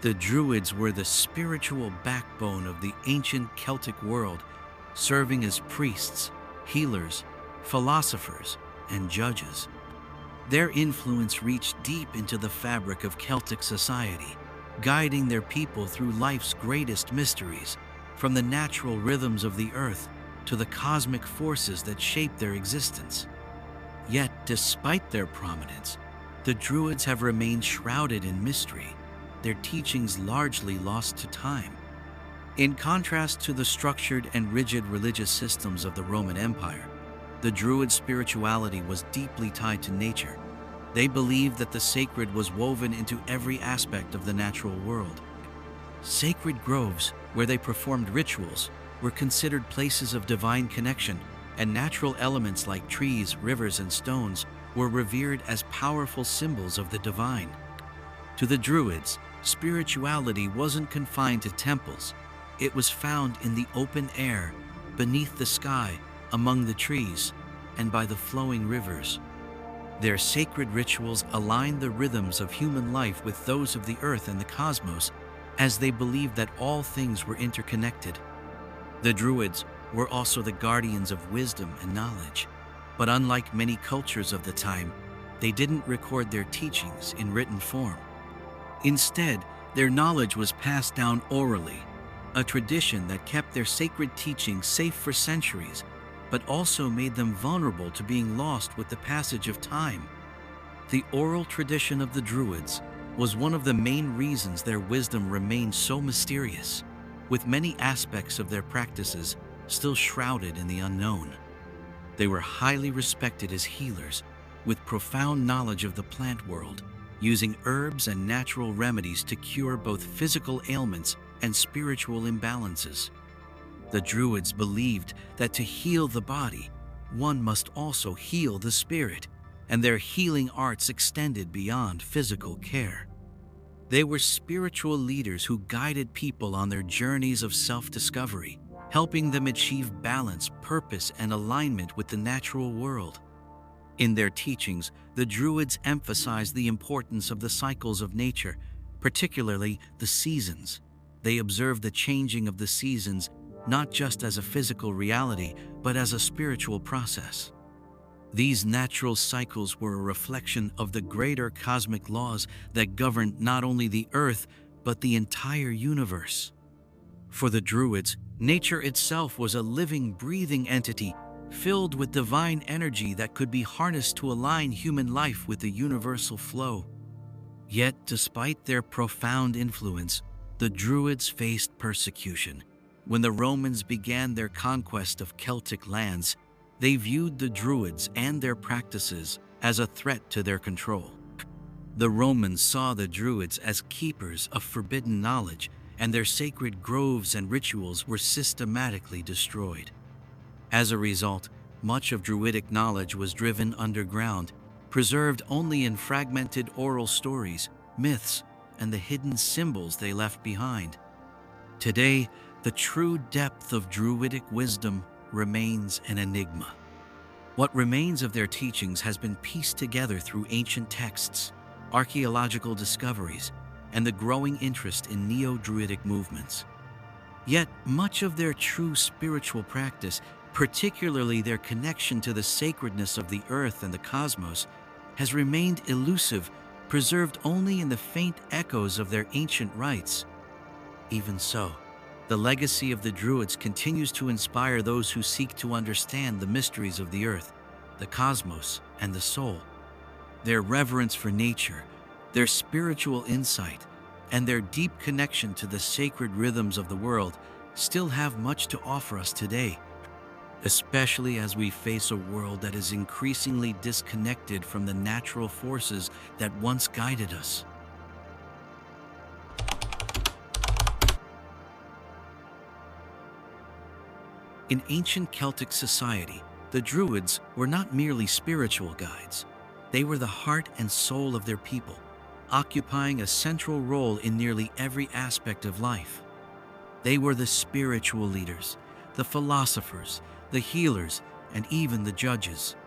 The Druids were the spiritual backbone of the ancient Celtic world, serving as priests, healers, philosophers, and judges. Their influence reached deep into the fabric of Celtic society, guiding their people through life's greatest mysteries, from the natural rhythms of the earth to the cosmic forces that shape their existence. Yet, despite their prominence, the Druids have remained shrouded in mystery, their teachings largely lost to time. In contrast to the structured and rigid religious systems of the Roman Empire, the Druid spirituality was deeply tied to nature. They believed that the sacred was woven into every aspect of the natural world. Sacred groves, where they performed rituals, were considered places of divine connection, and natural elements like trees, rivers, and stones were revered as powerful symbols of the divine. To the Druids, spirituality wasn't confined to temples. It was found in the open air, beneath the sky, among the trees, and by the flowing rivers. Their sacred rituals aligned the rhythms of human life with those of the earth and the cosmos, as they believed that all things were interconnected. The Druids were also the guardians of wisdom and knowledge, but unlike many cultures of the time, they didn't record their teachings in written form. Instead, their knowledge was passed down orally, a tradition that kept their sacred teachings safe for centuries, but also made them vulnerable to being lost with the passage of time. The oral tradition of the Druids was one of the main reasons their wisdom remained so mysterious, with many aspects of their practices still shrouded in the unknown. They were highly respected as healers, with profound knowledge of the plant world, using herbs and natural remedies to cure both physical ailments and spiritual imbalances. The Druids believed that to heal the body, one must also heal the spirit, and their healing arts extended beyond physical care. They were spiritual leaders who guided people on their journeys of self-discovery, helping them achieve balance, purpose, and alignment with the natural world. In their teachings, the Druids emphasized the importance of the cycles of nature, particularly the seasons. They observed the changing of the seasons not just as a physical reality, but as a spiritual process. These natural cycles were a reflection of the greater cosmic laws that governed not only the earth, but the entire universe. For the Druids, nature itself was a living, breathing entity filled with divine energy that could be harnessed to align human life with the universal flow. Yet, despite their profound influence, the Druids faced persecution. When the Romans began their conquest of Celtic lands, they viewed the Druids and their practices as a threat to their control. The Romans saw the Druids as keepers of forbidden knowledge, and their sacred groves and rituals were systematically destroyed. As a result, much of Druidic knowledge was driven underground, preserved only in fragmented oral stories, myths, and the hidden symbols they left behind. Today, the true depth of Druidic wisdom remains an enigma. What remains of their teachings has been pieced together through ancient texts, archaeological discoveries, and the growing interest in neo-Druidic movements. Yet, much of their true spiritual practice, particularly their connection to the sacredness of the earth and the cosmos, has remained elusive, preserved only in the faint echoes of their ancient rites. Even so, the legacy of the Druids continues to inspire those who seek to understand the mysteries of the earth, the cosmos, and the soul. Their reverence for nature, their spiritual insight, and their deep connection to the sacred rhythms of the world still have much to offer us today, especially as we face a world that is increasingly disconnected from the natural forces that once guided us. In ancient Celtic society, the Druids were not merely spiritual guides. They were the heart and soul of their people, occupying a central role in nearly every aspect of life. They were the spiritual leaders, the philosophers, the healers, and even the judges.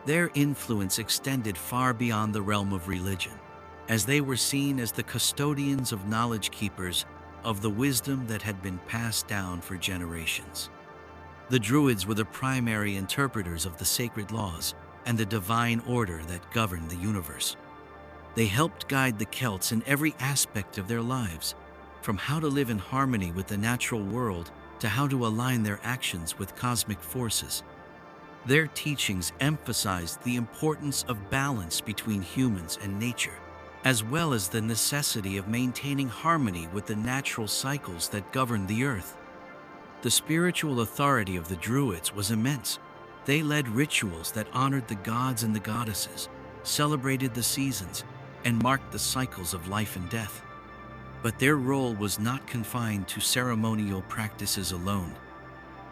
Their influence extended far beyond the realm of religion, as they were seen as the custodians of knowledge keepers of the wisdom that had been passed down for generations. The Druids were the primary interpreters of the sacred laws and the divine order that governed the universe. They helped guide the Celts in every aspect of their lives, from how to live in harmony with the natural world to how to align their actions with cosmic forces. Their teachings emphasized the importance of balance between humans and nature, as well as the necessity of maintaining harmony with the natural cycles that govern the earth. The spiritual authority of the Druids was immense. They led rituals that honored the gods and the goddesses, celebrated the seasons, and marked the cycles of life and death. But their role was not confined to ceremonial practices alone.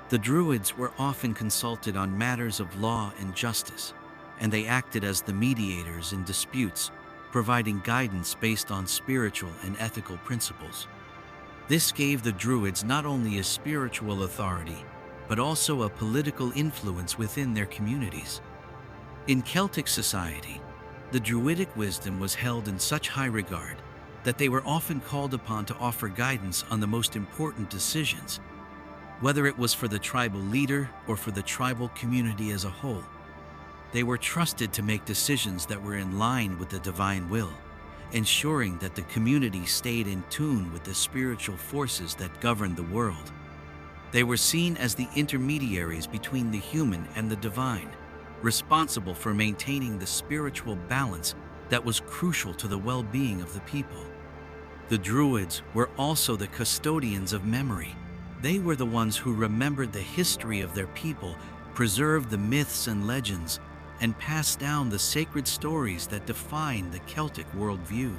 The Druids were often consulted on matters of law and justice, and they acted as the mediators in disputes, providing guidance based on spiritual and ethical principles. This gave the Druids not only a spiritual authority, but also a political influence within their communities. In Celtic society, the Druidic wisdom was held in such high regard that they were often called upon to offer guidance on the most important decisions, whether it was for the tribal leader or for the tribal community as a whole. They were trusted to make decisions that were in line with the divine will, ensuring that the community stayed in tune with the spiritual forces that governed the world. They were seen as the intermediaries between the human and the divine, responsible for maintaining the spiritual balance that was crucial to the well-being of the people. The Druids were also the custodians of memory. They were the ones who remembered the history of their people, preserved the myths and legends, and passed down the sacred stories that defined the Celtic worldview.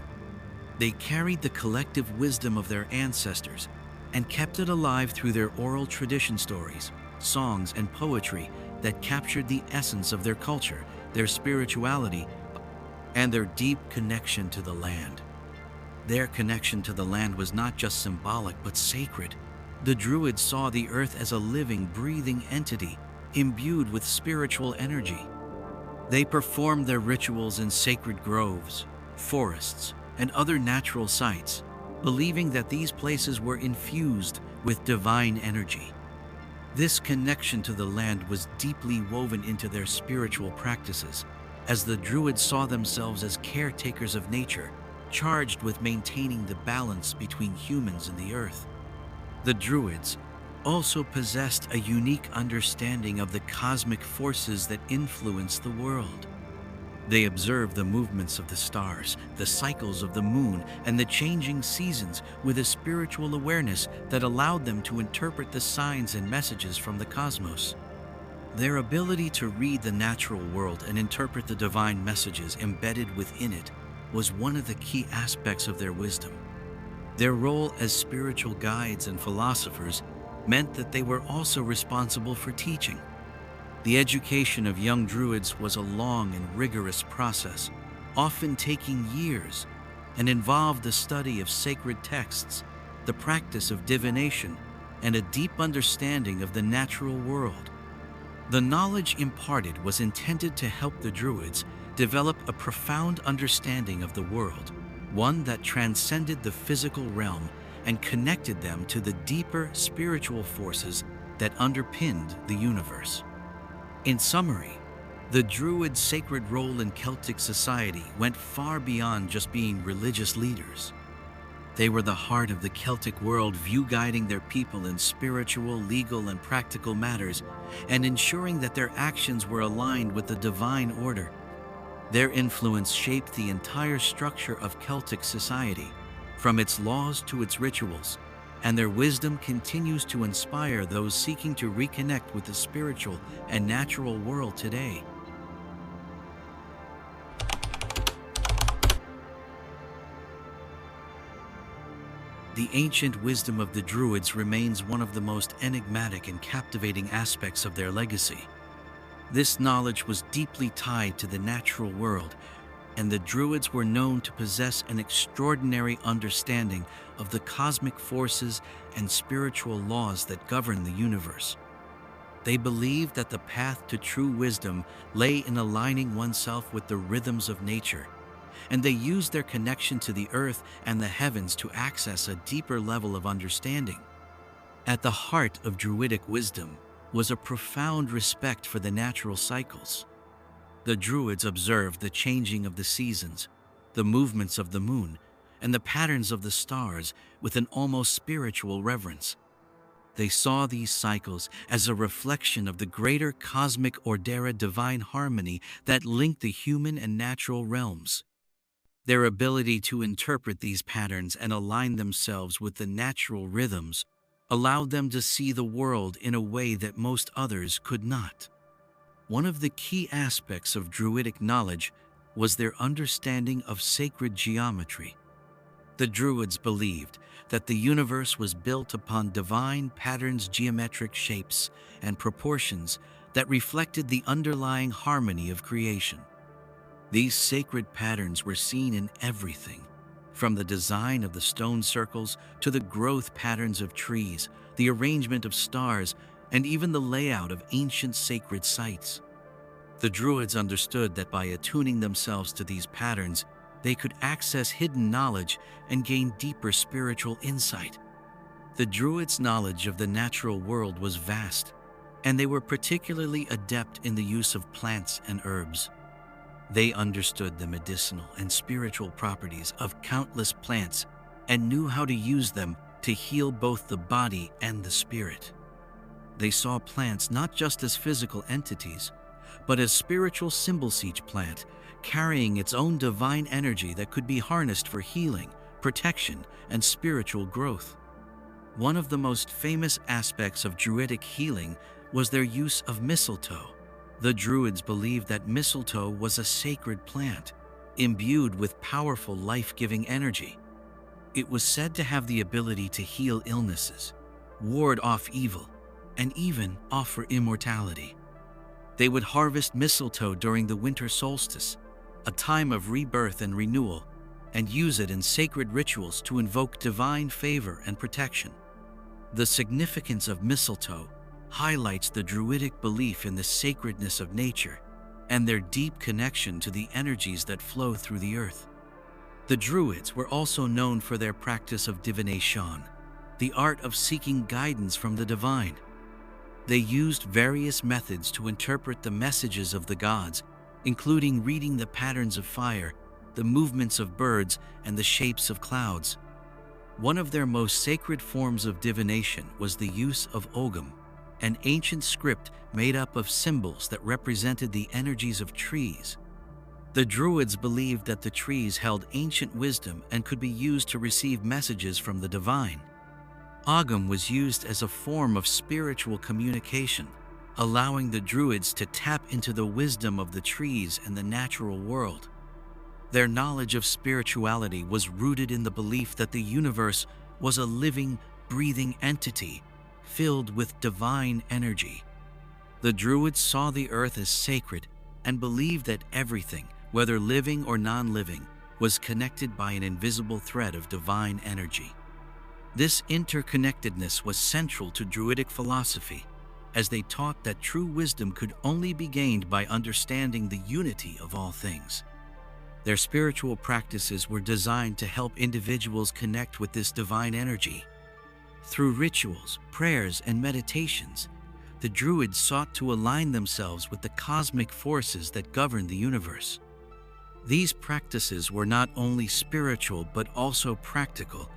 They carried the collective wisdom of their ancestors and kept it alive through their oral tradition stories, songs, and poetry that captured the essence of their culture, their spirituality, and their deep connection to the land. Their connection to the land was not just symbolic but sacred. The Druids saw the earth as a living, breathing entity, imbued with spiritual energy. They performed their rituals in sacred groves, forests, and other natural sites, believing that these places were infused with divine energy. This connection to the land was deeply woven into their spiritual practices, as the Druids saw themselves as caretakers of nature, charged with maintaining the balance between humans and the earth. The Druids also possessed a unique understanding of the cosmic forces that influence the world. They observed the movements of the stars, the cycles of the moon, and the changing seasons with a spiritual awareness that allowed them to interpret the signs and messages from the cosmos. Their ability to read the natural world and interpret the divine messages embedded within it was one of the key aspects of their wisdom. Their role as spiritual guides and philosophers meant that they were also responsible for teaching. The education of young Druids was a long and rigorous process, often taking years, and involved the study of sacred texts, the practice of divination, and a deep understanding of the natural world. The knowledge imparted was intended to help the Druids develop a profound understanding of the world, one that transcended the physical realm and connected them to the deeper spiritual forces that underpinned the universe. In summary, the Druids' sacred role in Celtic society went far beyond just being religious leaders. They were the heart of the Celtic worldview, guiding their people in spiritual, legal, and practical matters, and ensuring that their actions were aligned with the divine order. Their influence shaped the entire structure of Celtic society, from its laws to its rituals, and their wisdom continues to inspire those seeking to reconnect with the spiritual and natural world today. The ancient wisdom of the Druids remains one of the most enigmatic and captivating aspects of their legacy. This knowledge was deeply tied to the natural world, and the Druids were known to possess an extraordinary understanding of the cosmic forces and spiritual laws that govern the universe. They believed that the path to true wisdom lay in aligning oneself with the rhythms of nature, and they used their connection to the earth and the heavens to access a deeper level of understanding. At the heart of Druidic wisdom was a profound respect for the natural cycles. The Druids observed the changing of the seasons, the movements of the moon, and the patterns of the stars with an almost spiritual reverence. They saw these cycles as a reflection of the greater cosmic ordera, divine harmony that linked the human and natural realms. Their ability to interpret these patterns and align themselves with the natural rhythms allowed them to see the world in a way that most others could not. One of the key aspects of Druidic knowledge was their understanding of sacred geometry. The Druids believed that the universe was built upon divine patterns, geometric shapes, and proportions that reflected the underlying harmony of creation. These sacred patterns were seen in everything, from the design of the stone circles to the growth patterns of trees, the arrangement of stars, and even the layout of ancient sacred sites. The Druids understood that by attuning themselves to these patterns, they could access hidden knowledge and gain deeper spiritual insight. The Druids' knowledge of the natural world was vast, and they were particularly adept in the use of plants and herbs. They understood the medicinal and spiritual properties of countless plants and knew how to use them to heal both the body and the spirit. They saw plants not just as physical entities, but as spiritual symbols, each plant carrying its own divine energy that could be harnessed for healing, protection, and spiritual growth. One of the most famous aspects of Druidic healing was their use of mistletoe. The Druids believed that mistletoe was a sacred plant, imbued with powerful life-giving energy. It was said to have the ability to heal illnesses, ward off evil, and even offer immortality. They would harvest mistletoe during the winter solstice, a time of rebirth and renewal, and use it in sacred rituals to invoke divine favor and protection. The significance of mistletoe highlights the Druidic belief in the sacredness of nature and their deep connection to the energies that flow through the earth. The Druids were also known for their practice of divination, the art of seeking guidance from the divine. They used various methods to interpret the messages of the gods, including reading the patterns of fire, the movements of birds, and the shapes of clouds. One of their most sacred forms of divination was the use of Ogham, an ancient script made up of symbols that represented the energies of trees. The Druids believed that the trees held ancient wisdom and could be used to receive messages from the divine. Ogham was used as a form of spiritual communication, allowing the Druids to tap into the wisdom of the trees and the natural world. Their knowledge of spirituality was rooted in the belief that the universe was a living, breathing entity filled with divine energy. The Druids saw the earth as sacred and believed that everything, whether living or non-living, was connected by an invisible thread of divine energy. This interconnectedness was central to Druidic philosophy, as they taught that true wisdom could only be gained by understanding the unity of all things. Their spiritual practices were designed to help individuals connect with this divine energy. Through rituals, prayers, and meditations, the Druids sought to align themselves with the cosmic forces that govern the universe. These practices were not only spiritual but also practical,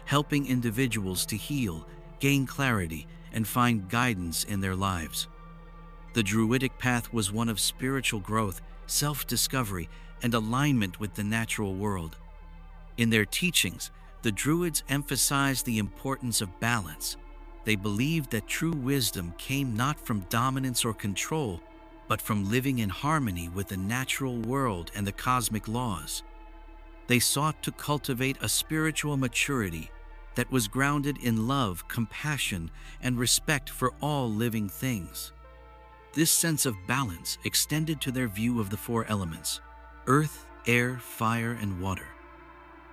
helping individuals to heal, gain clarity, and find guidance in their lives. The Druidic path was one of spiritual growth, self-discovery, and alignment with the natural world. In their teachings, the Druids emphasized the importance of balance. They believed that true wisdom came not from dominance or control, but from living in harmony with the natural world and the cosmic laws. They sought to cultivate a spiritual maturity that was grounded in love, compassion, and respect for all living things. This sense of balance extended to their view of the four elements: earth, air, fire, and water.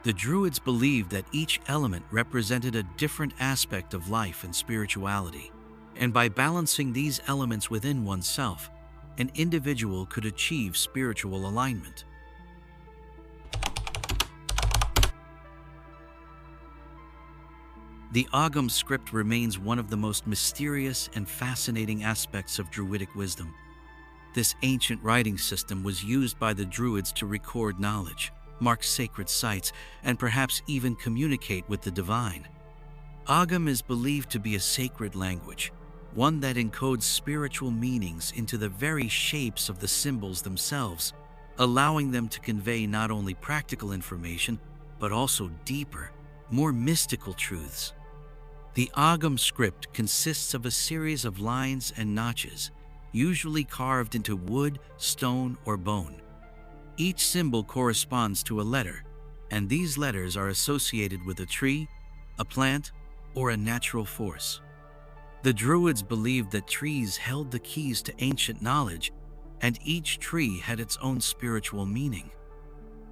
The Druids believed that each element represented a different aspect of life and spirituality, and by balancing these elements within oneself, an individual could achieve spiritual alignment. The Agam Script remains one of the most mysterious and fascinating aspects of Druidic wisdom. This ancient writing system was used by the Druids to record knowledge, mark sacred sites, and perhaps even communicate with the divine. Ogham is believed to be a sacred language, one that encodes spiritual meanings into the very shapes of the symbols themselves, allowing them to convey not only practical information, but also deeper, more mystical truths. The Agam Script consists of a series of lines and notches, usually carved into wood, stone, or bone. Each symbol corresponds to a letter, and these letters are associated with a tree, a plant, or a natural force. The Druids believed that trees held the keys to ancient knowledge, and each tree had its own spiritual meaning.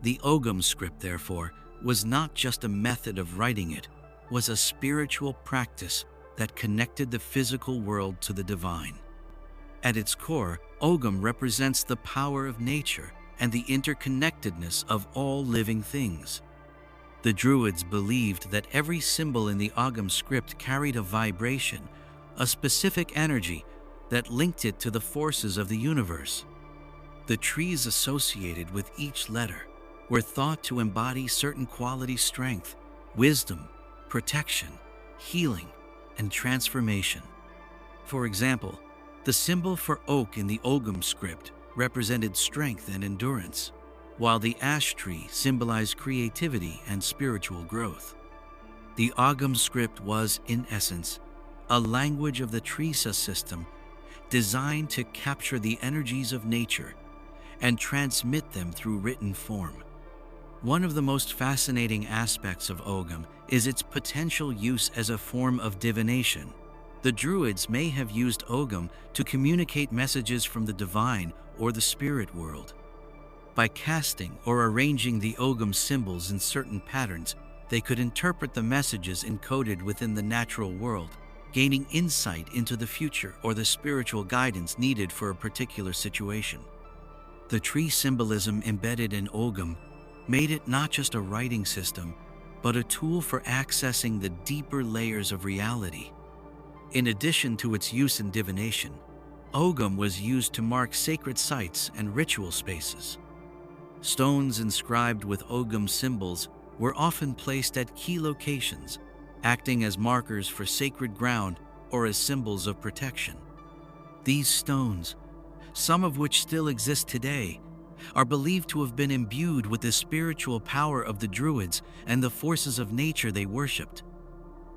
The Ogham Script, therefore, was not just a method of writing, it was a spiritual practice that connected the physical world to the divine. At its core, Ogham represents the power of nature and the interconnectedness of all living things. The Druids believed that every symbol in the Agam Script carried a vibration, a specific energy that linked it to the forces of the universe. The trees associated with each letter were thought to embody certain qualities: strength, wisdom, protection, healing, and transformation. For example, the symbol for oak in the Ogham Script represented strength and endurance, while the ash tree symbolized creativity and spiritual growth. The Agam Script was, in essence, a language of the Trisa system designed to capture the energies of nature and transmit them through written form. One of the most fascinating aspects of Ogham is its potential use as a form of divination. The Druids may have used Ogham to communicate messages from the divine or the spirit world. By casting or arranging the Ogham symbols in certain patterns, they could interpret the messages encoded within the natural world, gaining insight into the future or the spiritual guidance needed for a particular situation. The tree symbolism embedded in Ogham made it not just a writing system, but a tool for accessing the deeper layers of reality. In addition to its use in divination, Ogham was used to mark sacred sites and ritual spaces. Stones inscribed with Ogham symbols were often placed at key locations, acting as markers for sacred ground or as symbols of protection. These stones, some of which still exist today, are believed to have been imbued with the spiritual power of the Druids and the forces of nature they worshipped.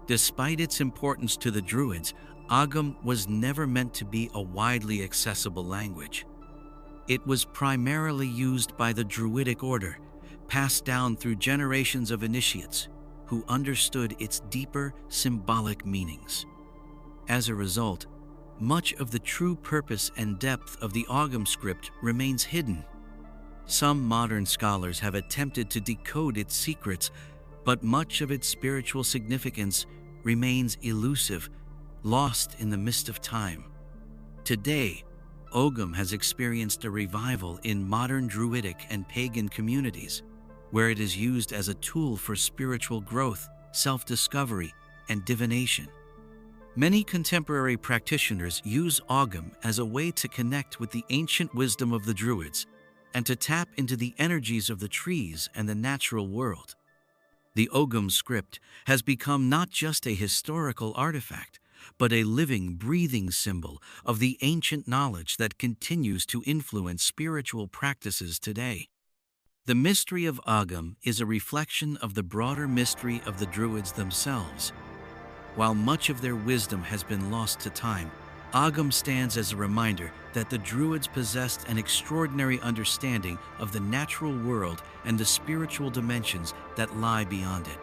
Despite its importance to the Druids, Ogham was never meant to be a widely accessible language. It was primarily used by the Druidic order, passed down through generations of initiates who understood its deeper symbolic meanings. As a result, much of the true purpose and depth of the Agam Script remains hidden. Some modern scholars have attempted to decode its secrets, but much of its spiritual significance remains elusive, lost in the mist of time. Today, Ogham has experienced a revival in modern Druidic and pagan communities, where it is used as a tool for spiritual growth, self-discovery, and divination. Many contemporary practitioners use Ogham as a way to connect with the ancient wisdom of the Druids and to tap into the energies of the trees and the natural world. The Ogham Script has become not just a historical artifact, but a living, breathing symbol of the ancient knowledge that continues to influence spiritual practices today. The mystery of Ogham is a reflection of the broader mystery of the Druids themselves. While much of their wisdom has been lost to time, Ogham stands as a reminder that the Druids possessed an extraordinary understanding of the natural world and the spiritual dimensions that lie beyond it.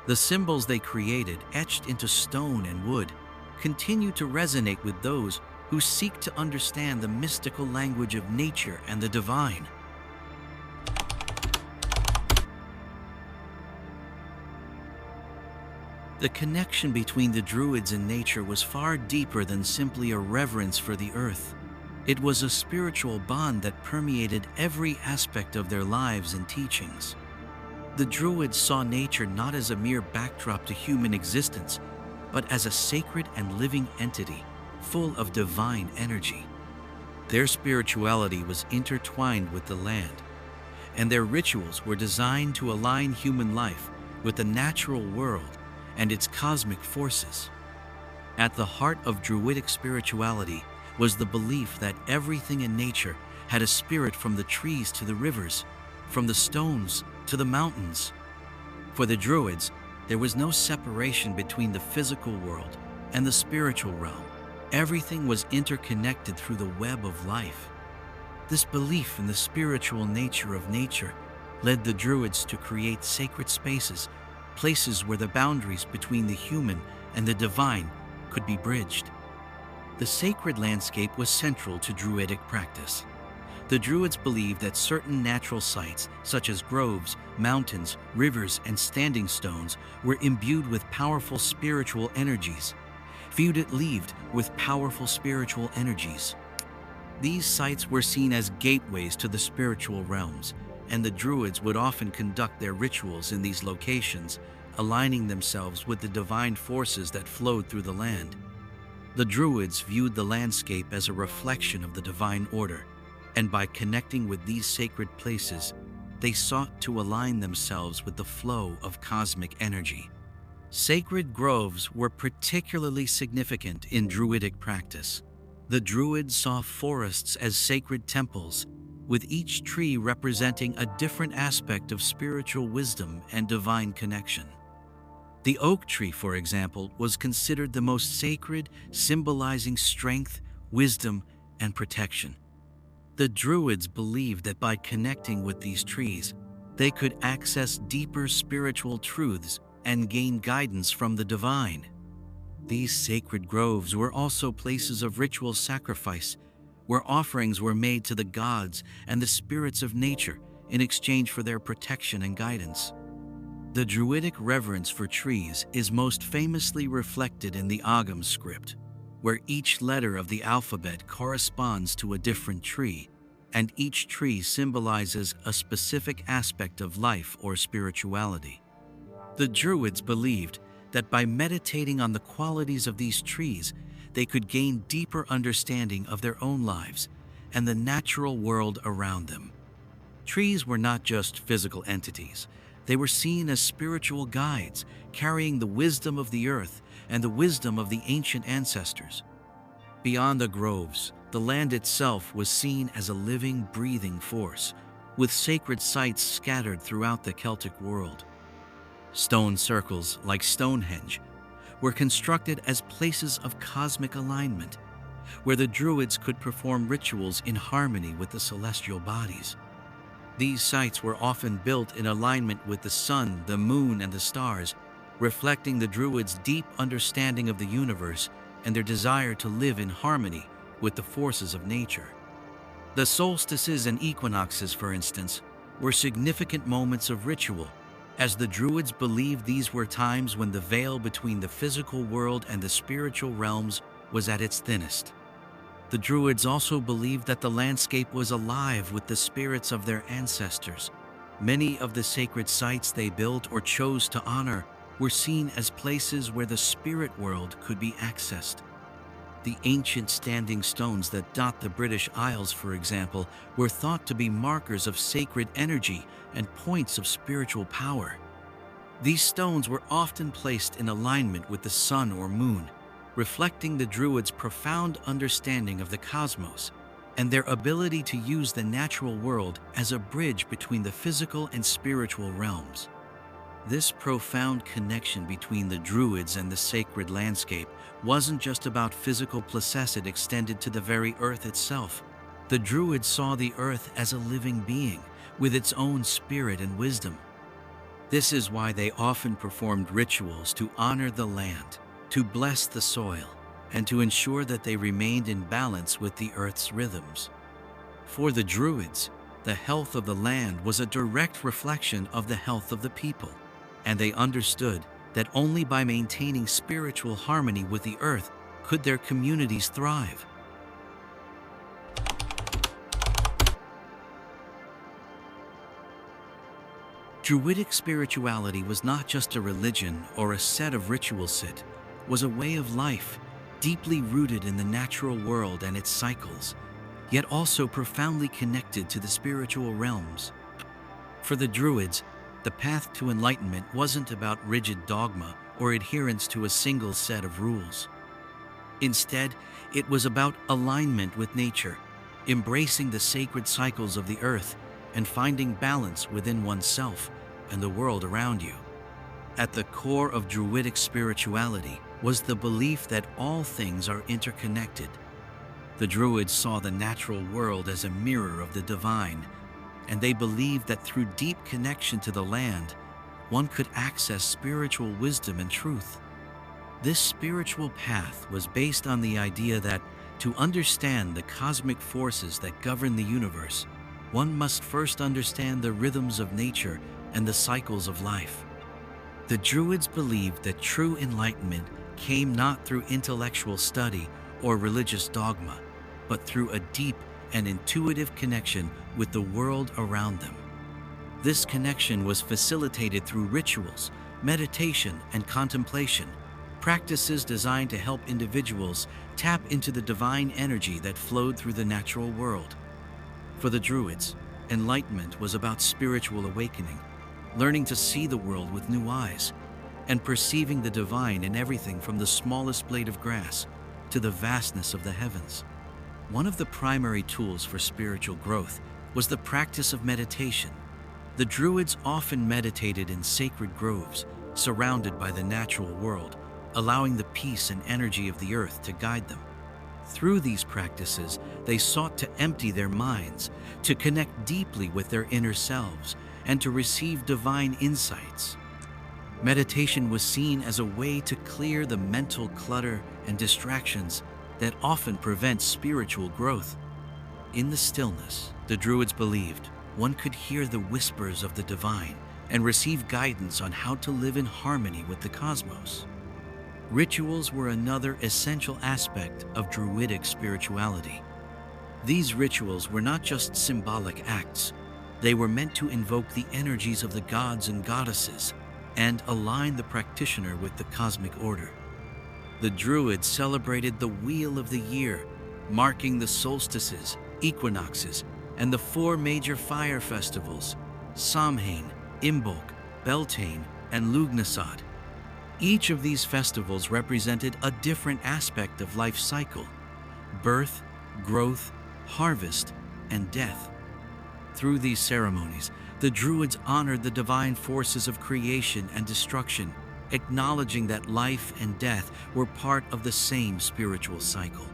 The symbols they created, etched into stone and wood, continue to resonate with those who seek to understand the mystical language of nature and the divine. The connection between the Druids and nature was far deeper than simply a reverence for the earth. It was a spiritual bond that permeated every aspect of their lives and teachings. The Druids saw nature not as a mere backdrop to human existence, but as a sacred and living entity, full of divine energy. Their spirituality was intertwined with the land, and their rituals were designed to align human life with the natural world and its cosmic forces. At the heart of Druidic spirituality was the belief that everything in nature had a spirit, from the trees to the rivers, from the stones to the mountains. For the Druids, there was no separation between the physical world and the spiritual realm. Everything was interconnected through the web of life. This belief in the spiritual nature of nature led the Druids to create sacred spaces, places where the boundaries between the human and the divine could be bridged. The sacred landscape was central to Druidic practice. The Druids believed that certain natural sites, such as groves, mountains, rivers, and standing stones, were imbued with powerful spiritual energies. With powerful spiritual energies. These sites were seen as gateways to the spiritual realms, and the Druids would often conduct their rituals in these locations, aligning themselves with the divine forces that flowed through the land. The Druids viewed the landscape as a reflection of the divine order, and by connecting with these sacred places, they sought to align themselves with the flow of cosmic energy. Sacred groves were particularly significant in Druidic practice. The Druids saw forests as sacred temples, with each tree representing a different aspect of spiritual wisdom and divine connection. The oak tree, for example, was considered the most sacred, symbolizing strength, wisdom, and protection. The Druids believed that by connecting with these trees, they could access deeper spiritual truths and gain guidance from the divine. These sacred groves were also places of ritual sacrifice, where offerings were made to the gods and the spirits of nature in exchange for their protection and guidance. The Druidic reverence for trees is most famously reflected in the Agam Script, where each letter of the alphabet corresponds to a different tree, and each tree symbolizes a specific aspect of life or spirituality. The Druids believed that by meditating on the qualities of these trees, they could gain deeper understanding of their own lives and the natural world around them. Trees were not just physical entities. They were seen as spiritual guides, carrying the wisdom of the earth and the wisdom of the ancient ancestors. Beyond the groves, the land itself was seen as a living, breathing force, with sacred sites scattered throughout the Celtic world. Stone circles, like Stonehenge, were constructed as places of cosmic alignment, where the Druids could perform rituals in harmony with the celestial bodies. These sites were often built in alignment with the sun, the moon, and the stars, reflecting the Druids' deep understanding of the universe and their desire to live in harmony with the forces of nature. The solstices and equinoxes, for instance, were significant moments of ritual, as the Druids believed these were times when the veil between the physical world and the spiritual realms was at its thinnest. The Druids also believed that the landscape was alive with the spirits of their ancestors. Many of the sacred sites they built or chose to honor were seen as places where the spirit world could be accessed. The ancient standing stones that dot the British Isles, for example, were thought to be markers of sacred energy and points of spiritual power. These stones were often placed in alignment with the sun or moon, reflecting the Druids' profound understanding of the cosmos and their ability to use the natural world as a bridge between the physical and spiritual realms. This profound connection between the Druids and the sacred landscape wasn't just about physical places. It extended to the very earth itself. The Druids saw the earth as a living being with its own spirit and wisdom. This is why they often performed rituals to honor the land, to bless the soil, and to ensure that they remained in balance with the earth's rhythms. For the Druids, the health of the land was a direct reflection of the health of the people, and they understood that only by maintaining spiritual harmony with the earth could their communities thrive. Druidic spirituality was not just a religion or a set of rituals, it was a way of life, deeply rooted in the natural world and its cycles, yet also profoundly connected to the spiritual realms. For the Druids, the path to enlightenment wasn't about rigid dogma or adherence to a single set of rules. Instead, it was about alignment with nature, embracing the sacred cycles of the earth, and finding balance within oneself and the world around you. At the core of Druidic spirituality was the belief that all things are interconnected. The Druids saw the natural world as a mirror of the divine, and they believed that through deep connection to the land, one could access spiritual wisdom and truth. This spiritual path was based on the idea that to understand the cosmic forces that govern the universe, one must first understand the rhythms of nature and the cycles of life. The Druids believed that true enlightenment came not through intellectual study or religious dogma, but through a deep and intuitive connection with the world around them. This connection was facilitated through rituals, meditation, and contemplation, practices designed to help individuals tap into the divine energy that flowed through the natural world. For the Druids, enlightenment was about spiritual awakening, learning to see the world with new eyes, and perceiving the divine in everything from the smallest blade of grass to the vastness of the heavens. One of the primary tools for spiritual growth was the practice of meditation. The Druids often meditated in sacred groves, surrounded by the natural world, allowing the peace and energy of the earth to guide them. Through these practices, they sought to empty their minds, to connect deeply with their inner selves, and to receive divine insights. Meditation was seen as a way to clear the mental clutter and distractions that often prevent spiritual growth. In the stillness, the Druids believed one could hear the whispers of the divine and receive guidance on how to live in harmony with the cosmos. Rituals were another essential aspect of Druidic spirituality. These rituals were not just symbolic acts. They were meant to invoke the energies of the gods and goddesses and align the practitioner with the cosmic order. The Druids celebrated the wheel of the year, marking the solstices, equinoxes, and the four major fire festivals, Samhain, Imbolc, Beltane, and Lughnasadh. Each of these festivals represented a different aspect of life's cycle: birth, growth, harvest, and death. Through these ceremonies, the Druids honored the divine forces of creation and destruction, acknowledging that life and death were part of the same spiritual cycle.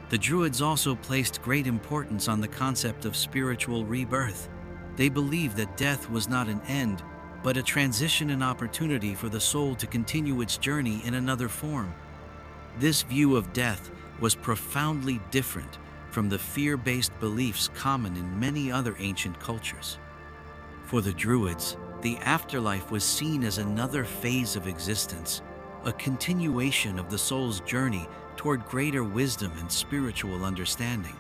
The Druids also placed great importance on the concept of spiritual rebirth. They believed that death was not an end, but a transition and opportunity for the soul to continue its journey in another form. This view of death was profoundly different from the fear-based beliefs common in many other ancient cultures. For the Druids, the afterlife was seen as another phase of existence, a continuation of the soul's journey toward greater wisdom and spiritual understanding.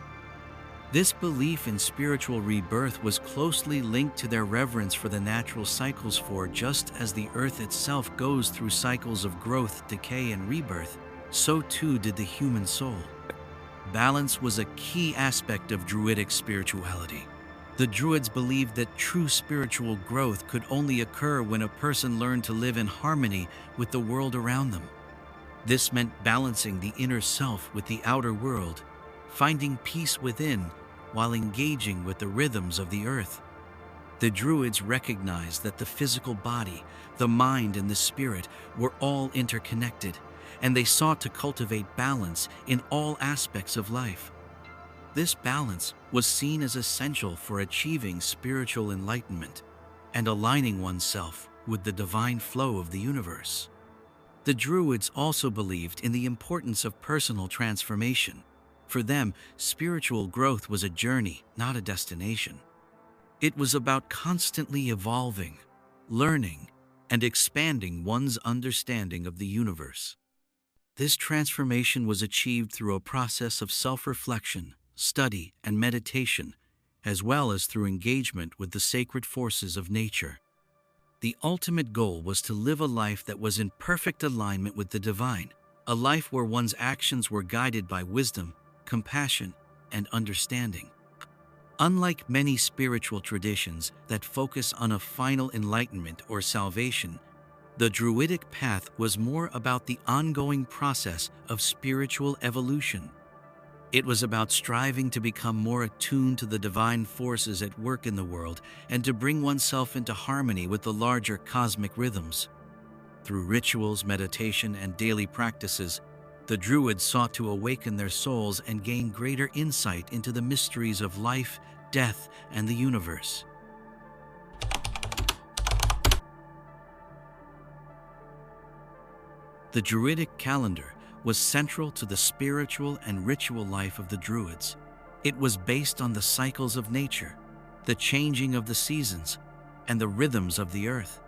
This belief in spiritual rebirth was closely linked to their reverence for the natural cycles, for just as the earth itself goes through cycles of growth, decay, and rebirth, so too did the human soul. Balance was a key aspect of Druidic spirituality. The Druids believed that true spiritual growth could only occur when a person learned to live in harmony with the world around them. This meant balancing the inner self with the outer world, finding peace within while engaging with the rhythms of the earth. The Druids recognized that the physical body, the mind, and the spirit were all interconnected, and they sought to cultivate balance in all aspects of life. This balance was seen as essential for achieving spiritual enlightenment and aligning oneself with the divine flow of the universe. The Druids also believed in the importance of personal transformation. For them, spiritual growth was a journey, not a destination. It was about constantly evolving, learning, and expanding one's understanding of the universe. This transformation was achieved through a process of self-reflection, study, and meditation, as well as through engagement with the sacred forces of nature. The ultimate goal was to live a life that was in perfect alignment with the divine, a life where one's actions were guided by wisdom, compassion, and understanding. Unlike many spiritual traditions that focus on a final enlightenment or salvation, the Druidic path was more about the ongoing process of spiritual evolution. It was about striving to become more attuned to the divine forces at work in the world and to bring oneself into harmony with the larger cosmic rhythms. Through rituals, meditation, and daily practices, the Druids sought to awaken their souls and gain greater insight into the mysteries of life, death, and the universe. The Druidic calendar was central to the spiritual and ritual life of the Druids. It was based on the cycles of nature, the changing of the seasons, and the rhythms of the earth.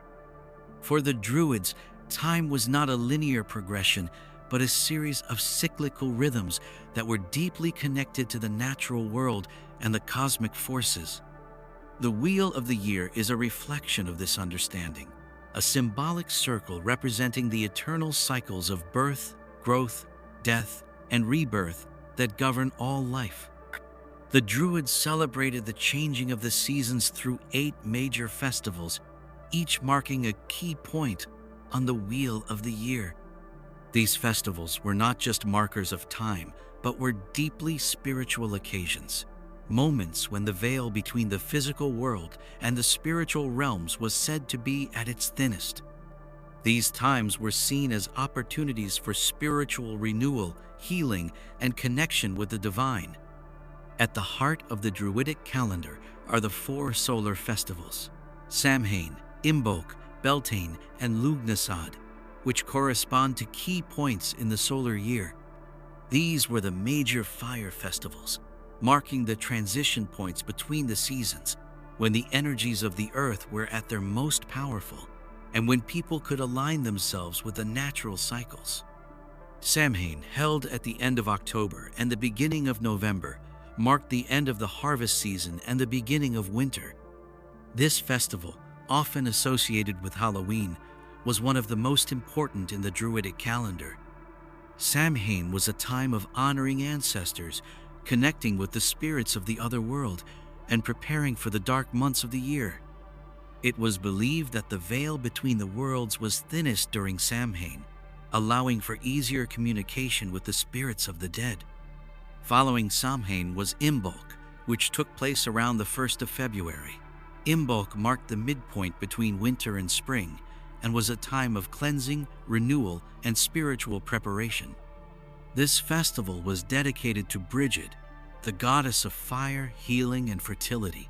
For the Druids, time was not a linear progression, but a series of cyclical rhythms that were deeply connected to the natural world and the cosmic forces. The wheel of the year is a reflection of this understanding, a symbolic circle representing the eternal cycles of birth, growth, death, and rebirth that govern all life. The Druids celebrated the changing of the seasons through 8 major festivals, each marking a key point on the wheel of the year. These festivals were not just markers of time, but were deeply spiritual occasions, moments when the veil between the physical world and the spiritual realms was said to be at its thinnest. These times were seen as opportunities for spiritual renewal, healing, and connection with the divine. At the heart of the Druidic calendar are the 4 solar festivals: Samhain, Imbolc, Beltane, and Lughnasadh, which correspond to key points in the solar year. These were the major fire festivals, marking the transition points between the seasons, when the energies of the earth were at their most powerful, and when people could align themselves with the natural cycles. Samhain, held at the end of October and the beginning of November, marked the end of the harvest season and the beginning of winter. This festival, often associated with Halloween, was one of the most important in the Druidic calendar. Samhain was a time of honoring ancestors, connecting with the spirits of the other world, and preparing for the dark months of the year. It was believed that the veil between the worlds was thinnest during Samhain, allowing for easier communication with the spirits of the dead. Following Samhain was Imbolc, which took place around the 1st of February. Imbolc marked the midpoint between winter and spring, and was a time of cleansing, renewal, and spiritual preparation. This festival was dedicated to Brigid, the goddess of fire, healing, and fertility.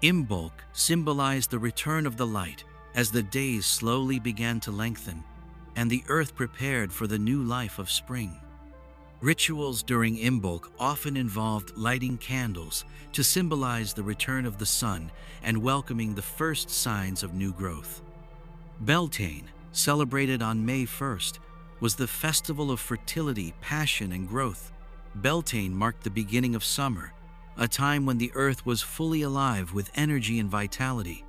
Imbolc symbolized the return of the light as the days slowly began to lengthen and the earth prepared for the new life of spring. Rituals during Imbolc often involved lighting candles to symbolize the return of the sun and welcoming the first signs of new growth. Beltane, celebrated on May 1st, was the festival of fertility, passion, and growth. Beltane marked the beginning of summer, a time when the earth was fully alive with energy and vitality.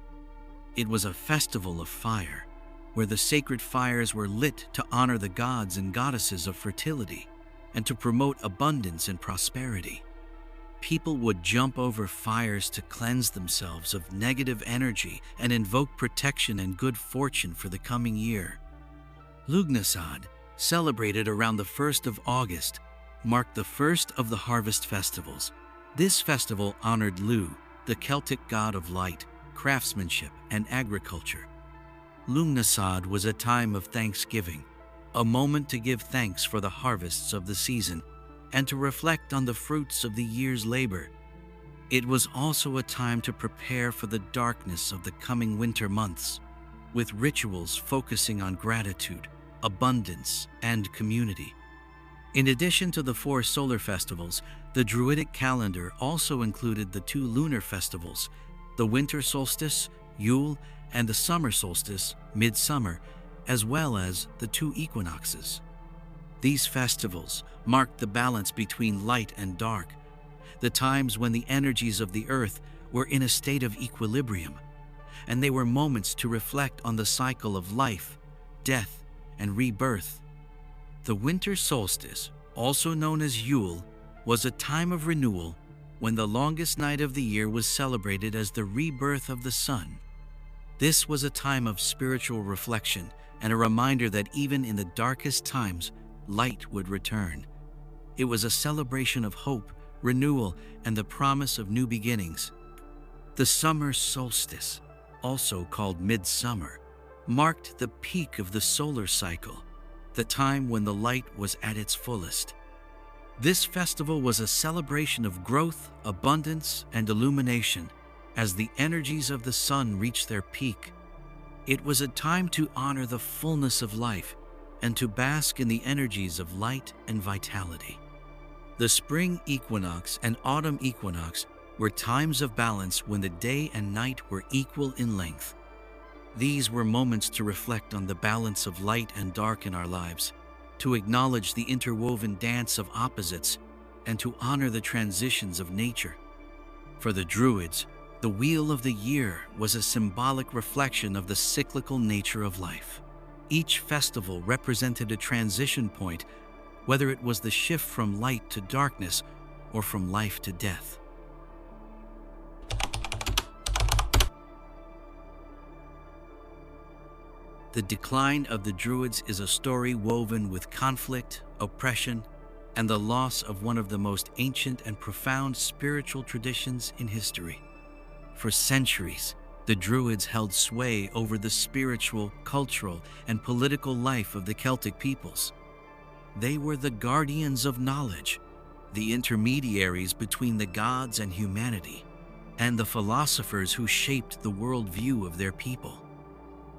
It was a festival of fire, where the sacred fires were lit to honor the gods and goddesses of fertility and to promote abundance and prosperity. People would jump over fires to cleanse themselves of negative energy and invoke protection and good fortune for the coming year. Lughnasadh, celebrated around the 1st of August, marked the first of the harvest festivals. This festival honored Lu, the Celtic god of light, craftsmanship, and agriculture. Lughnasadh was a time of thanksgiving, a moment to give thanks for the harvests of the season and to reflect on the fruits of the year's labor. It was also a time to prepare for the darkness of the coming winter months, with rituals focusing on gratitude, abundance, and community. In addition to the 4 solar festivals, the Druidic calendar also included the 2 lunar festivals, the winter solstice, Yule, and the summer solstice, midsummer, as well as the 2 equinoxes. These festivals marked the balance between light and dark, the times when the energies of the earth were in a state of equilibrium. and they were moments to reflect on the cycle of life, death, and rebirth. The winter solstice, also known as Yule, was a time of renewal when the longest night of the year was celebrated as the rebirth of the sun. This was a time of spiritual reflection and a reminder that even in the darkest times, light would return. It was a celebration of hope, renewal, and the promise of new beginnings. The summer solstice, also called midsummer, marked the peak of the solar cycle, the time when the light was at its fullest. This festival was a celebration of growth, abundance, and illumination as the energies of the sun reached their peak. It was a time to honor the fullness of life and to bask in the energies of light and vitality. The spring equinox and autumn equinox were times of balance when the day and night were equal in length. These were moments to reflect on the balance of light and dark in our lives, to acknowledge the interwoven dance of opposites, and to honor the transitions of nature. For the Druids, the wheel of the year was a symbolic reflection of the cyclical nature of life. Each festival represented a transition point, whether it was the shift from light to darkness or from life to death. The decline of the Druids is a story woven with conflict, oppression, and the loss of one of the most ancient and profound spiritual traditions in history. For centuries, the Druids held sway over the spiritual, cultural, and political life of the Celtic peoples. They were the guardians of knowledge, the intermediaries between the gods and humanity, and the philosophers who shaped the worldview of their people.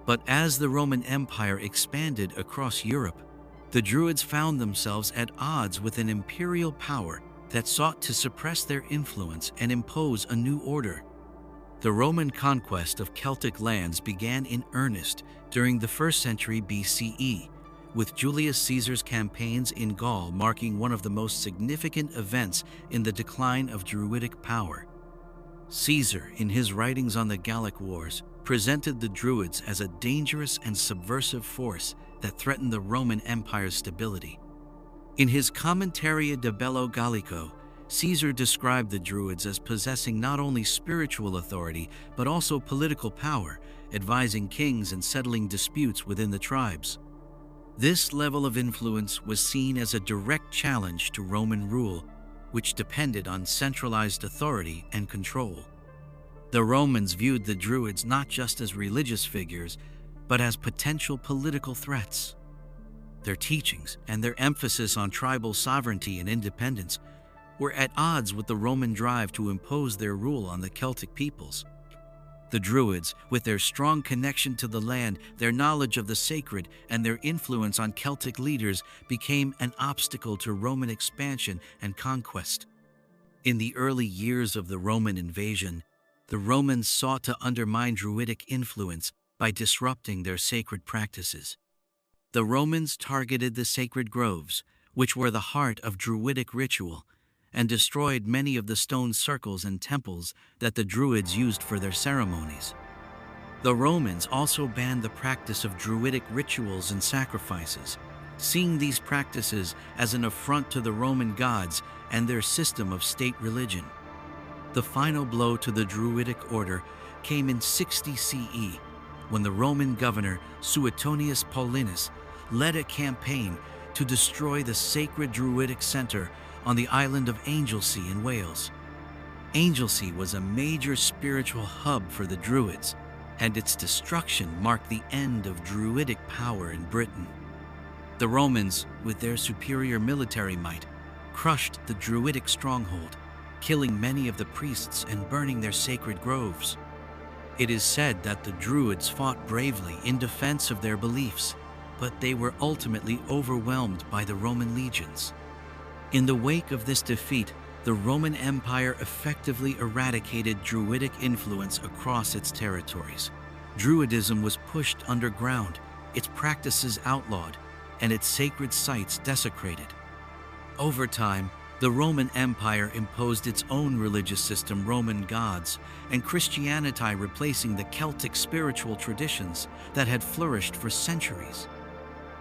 But as the Roman Empire expanded across Europe, the Druids found themselves at odds with an imperial power that sought to suppress their influence and impose a new order. The Roman conquest of Celtic lands began in earnest during the 1st century BCE, with Julius Caesar's campaigns in Gaul marking one of the most significant events in the decline of Druidic power. Caesar, in his writings on the Gallic Wars, presented the Druids as a dangerous and subversive force that threatened the Roman Empire's stability. In his Commentaria de Bello Gallico, Caesar described the Druids as possessing not only spiritual authority, but also political power, advising kings and settling disputes within the tribes. This level of influence was seen as a direct challenge to Roman rule, which depended on centralized authority and control. The Romans viewed the Druids not just as religious figures, but as potential political threats. Their teachings and their emphasis on tribal sovereignty and independence were at odds with the Roman drive to impose their rule on the Celtic peoples. The Druids, with their strong connection to the land, their knowledge of the sacred, and their influence on Celtic leaders, became an obstacle to Roman expansion and conquest. In the early years of the Roman invasion, the Romans sought to undermine Druidic influence by disrupting their sacred practices. The Romans targeted the sacred groves, which were the heart of Druidic ritual, and destroyed many of the stone circles and temples that the Druids used for their ceremonies. The Romans also banned the practice of Druidic rituals and sacrifices, seeing these practices as an affront to the Roman gods and their system of state religion. The final blow to the Druidic order came in 60 CE, when the Roman governor Suetonius Paulinus led a campaign to destroy the sacred Druidic center on the island of Anglesey in Wales. Anglesey was a major spiritual hub for the Druids, and its destruction marked the end of Druidic power in Britain. The Romans, with their superior military might, crushed the Druidic stronghold, killing many of the priests and burning their sacred groves. It is said that the Druids fought bravely in defense of their beliefs, but they were ultimately overwhelmed by the Roman legions. In the wake of this defeat, the Roman Empire effectively eradicated Druidic influence across its territories. Druidism was pushed underground, its practices outlawed, and its sacred sites desecrated. Over time, The Roman Empire imposed its own religious system, Roman gods, and Christianity replacing the Celtic spiritual traditions that had flourished for centuries.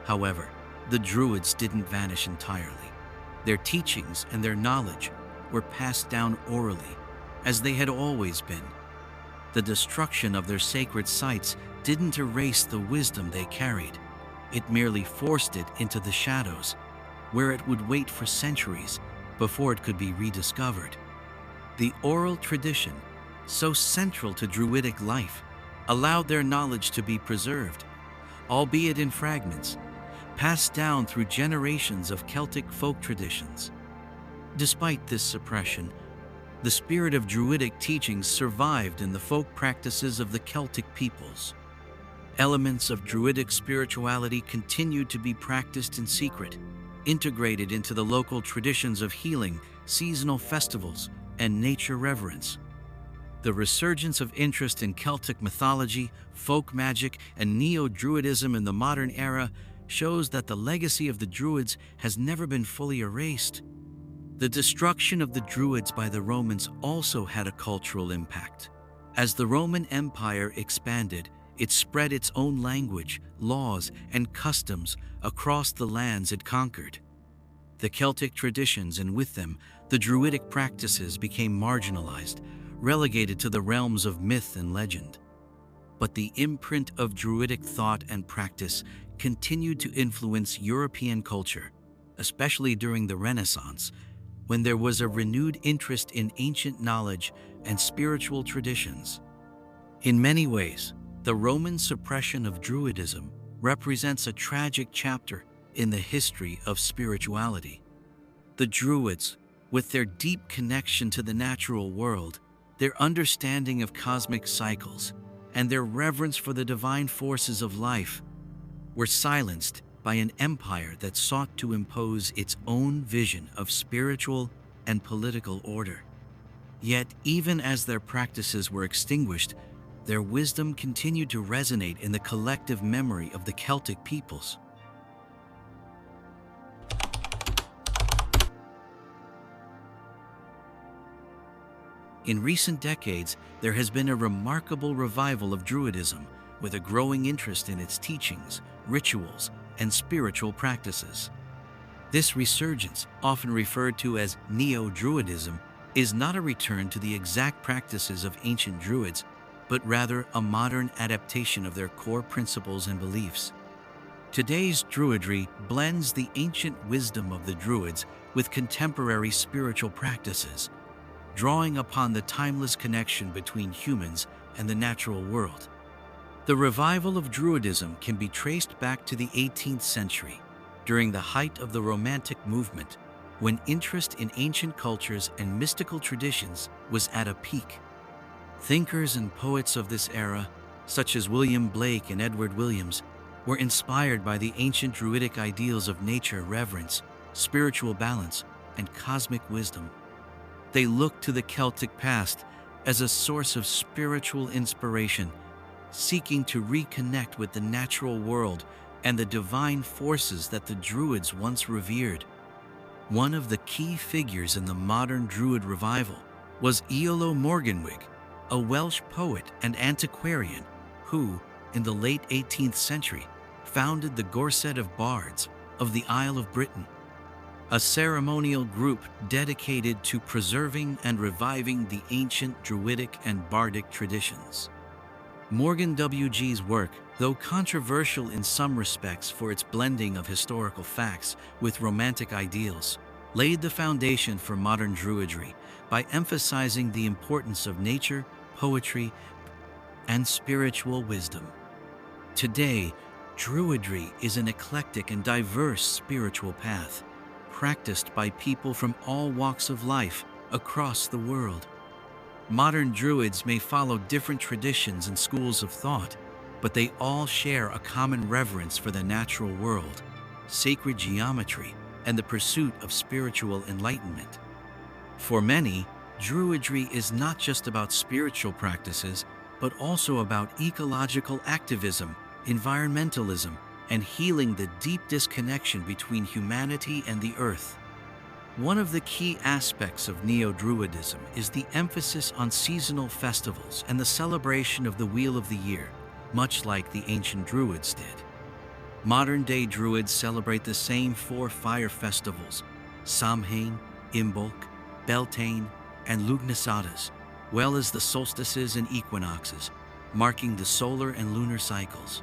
However, the Druids didn't vanish entirely. Their teachings and their knowledge were passed down orally, as they had always been. The destruction of their sacred sites didn't erase the wisdom they carried. It merely forced it into the shadows, where it would wait for centuries before it could be rediscovered. The oral tradition, so central to Druidic life, allowed their knowledge to be preserved, albeit in fragments, passed down through generations of Celtic folk traditions. Despite this suppression, the spirit of Druidic teachings survived in the folk practices of the Celtic peoples. Elements of Druidic spirituality continued to be practiced in secret, integrated into the local traditions of healing, seasonal festivals, and nature reverence. The resurgence of interest in Celtic mythology, folk magic, and neo-Druidism in the modern era shows that the legacy of the Druids has never been fully erased. The destruction of the Druids by the Romans also had a cultural impact. As the Roman Empire expanded, it spread its own language, laws, and customs across the lands it conquered. The Celtic traditions, and with them, the Druidic practices, became marginalized, relegated to the realms of myth and legend. But the imprint of Druidic thought and practice continued to influence European culture, especially during the Renaissance, when there was a renewed interest in ancient knowledge and spiritual traditions. In many ways, the Roman suppression of Druidism represents a tragic chapter in the history of spirituality. The Druids, with their deep connection to the natural world, their understanding of cosmic cycles, and their reverence for the divine forces of life, were silenced by an empire that sought to impose its own vision of spiritual and political order. Yet, even as their practices were extinguished, their wisdom continued to resonate in the collective memory of the Celtic peoples. In recent decades, there has been a remarkable revival of Druidism, with a growing interest in its teachings, rituals, and spiritual practices. This resurgence, often referred to as Neo-Druidism, is not a return to the exact practices of ancient Druids, but rather a modern adaptation of their core principles and beliefs. Today's Druidry blends the ancient wisdom of the Druids with contemporary spiritual practices, drawing upon the timeless connection between humans and the natural world. The revival of Druidism can be traced back to the 18th century, during the height of the Romantic movement, when interest in ancient cultures and mystical traditions was at a peak. Thinkers and poets of this era, such as William Blake and Edward Williams, were inspired by the ancient Druidic ideals of nature reverence, spiritual balance, and cosmic wisdom. They looked to the Celtic past as a source of spiritual inspiration, seeking to reconnect with the natural world and the divine forces that the Druids once revered. One of the key figures in the modern Druid revival was Iolo Morganwg, a Welsh poet and antiquarian who, in the late 18th century, founded the Gorset of Bards of the Isle of Britain, a ceremonial group dedicated to preserving and reviving the ancient Druidic and Bardic traditions. Morgan W.G.'s work, though controversial in some respects for its blending of historical facts with romantic ideals, laid the foundation for modern Druidry by emphasizing the importance of nature, poetry, and spiritual wisdom. Today, Druidry is an eclectic and diverse spiritual path, practiced by people from all walks of life across the world. Modern Druids may follow different traditions and schools of thought, but they all share a common reverence for the natural world, sacred geometry, and the pursuit of spiritual enlightenment. For many, Druidry is not just about spiritual practices, but also about ecological activism, environmentalism, and healing the deep disconnection between humanity and the earth. One of the key aspects of Neo-Druidism is the emphasis on seasonal festivals and the celebration of the Wheel of the Year, much like the ancient Druids did. Modern-day Druids celebrate the same four fire festivals: Samhain, Imbolc, Beltane, and Lugnasaddas, well as the solstices and equinoxes, marking the solar and lunar cycles.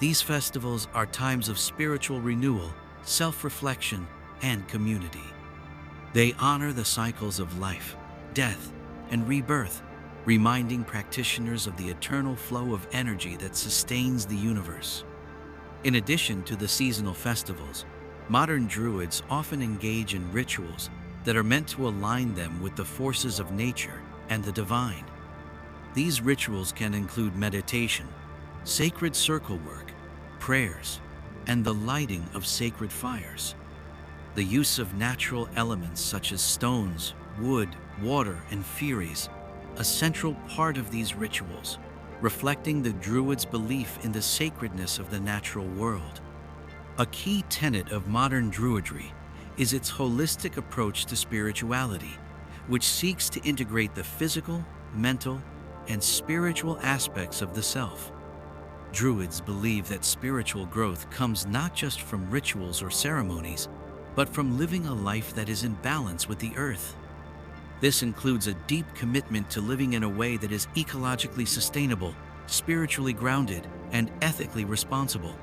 These festivals are times of spiritual renewal, self-reflection, and community. They honor the cycles of life, death, and rebirth, reminding practitioners of the eternal flow of energy that sustains the universe. In addition to the seasonal festivals, modern Druids often engage in rituals that are meant to align them with the forces of nature and the divine. These rituals can include meditation, sacred circle work, prayers, and the lighting of sacred fires. The use of natural elements such as stones, wood, water, and furies, a central part of these rituals, reflecting the Druids' belief in the sacredness of the natural world. A key tenet of modern Druidry is its holistic approach to spirituality, which seeks to integrate the physical, mental, and spiritual aspects of the self. Druids believe that spiritual growth comes not just from rituals or ceremonies, but from living a life that is in balance with the earth. This includes a deep commitment to living in a way that is ecologically sustainable, spiritually grounded, and ethically responsible.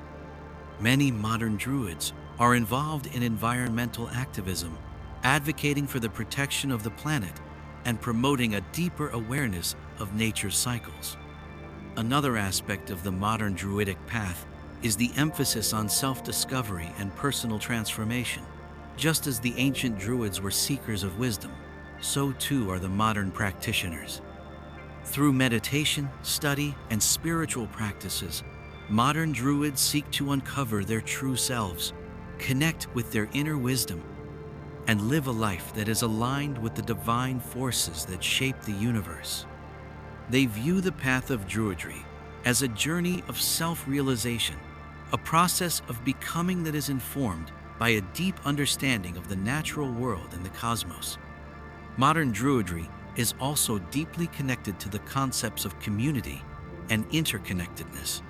Many modern Druids are involved in environmental activism, advocating for the protection of the planet and promoting a deeper awareness of nature's cycles. Another aspect of the modern Druidic path is the emphasis on self-discovery and personal transformation. Just as the ancient Druids were seekers of wisdom, so too are the modern practitioners. Through meditation, study, and spiritual practices, modern Druids seek to uncover their true selves, connect with their inner wisdom, and live a life that is aligned with the divine forces that shape the universe. They view the path of Druidry as a journey of self-realization, a process of becoming that is informed by a deep understanding of the natural world and the cosmos. Modern Druidry is also deeply connected to the concepts of community and interconnectedness.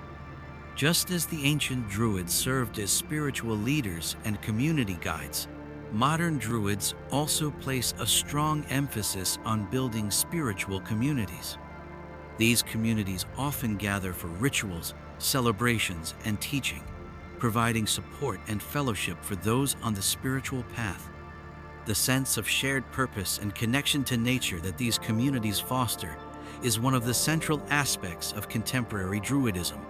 Just as the ancient Druids served as spiritual leaders and community guides, modern Druids also place a strong emphasis on building spiritual communities. These communities often gather for rituals, celebrations, and teaching, providing support and fellowship for those on the spiritual path. The sense of shared purpose and connection to nature that these communities foster is one of the central aspects of contemporary Druidism.